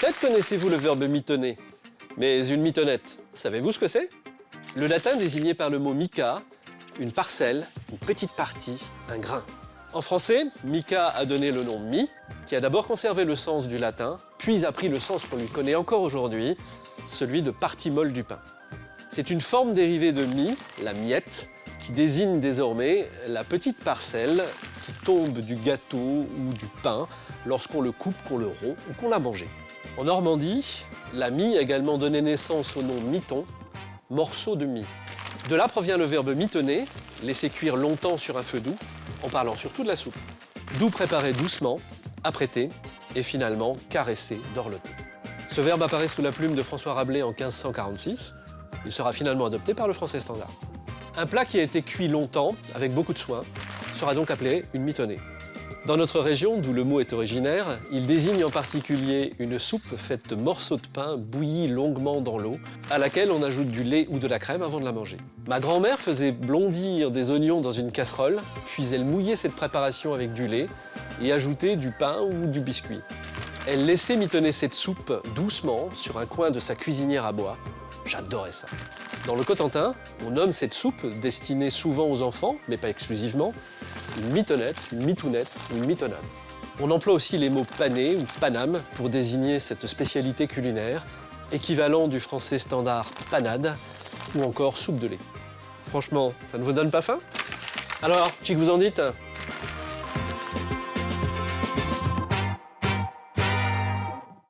Peut-être connaissez-vous le verbe mitonner, mais une mitonnette, savez-vous ce que c'est? Le latin désigné par le mot mica, une parcelle, une petite partie, un grain. En français, mica a donné le nom mi, qui a d'abord conservé le sens du latin, puis a pris le sens qu'on lui connaît encore aujourd'hui, celui de partie molle du pain. C'est une forme dérivée de mi, la miette, qui désigne désormais la petite parcelle qui tombe du gâteau ou du pain lorsqu'on le coupe, qu'on le rompt ou qu'on l'a mangé. En Normandie, la mie a également donné naissance au nom miton, morceau de mie. De là provient le verbe mitonner, laisser cuire longtemps sur un feu doux, en parlant surtout de la soupe. D'où préparer doucement, apprêter et finalement caresser, dorloter. Ce verbe apparaît sous la plume de François Rabelais en 1546. Il sera finalement adopté par le français standard. Un plat qui a été cuit longtemps, avec beaucoup de soin, sera donc appelé une mitonnée. Dans notre région, d'où le mot est originaire, il désigne en particulier une soupe faite de morceaux de pain bouillis longuement dans l'eau, à laquelle on ajoute du lait ou de la crème avant de la manger. Ma grand-mère faisait blondir des oignons dans une casserole, puis elle mouillait cette préparation avec du lait et ajoutait du pain ou du biscuit. Elle laissait mitonner cette soupe doucement sur un coin de sa cuisinière à bois. J'adorais ça. Dans le Cotentin, on nomme cette soupe, destinée souvent aux enfants, mais pas exclusivement, une mitonnette, une mitounette ou une mitonnade. On emploie aussi les mots pané ou paname pour désigner cette spécialité culinaire, équivalent du français standard panade ou encore soupe de lait. Franchement, ça ne vous donne pas faim? Alors, qu'est-ce que vous en dites?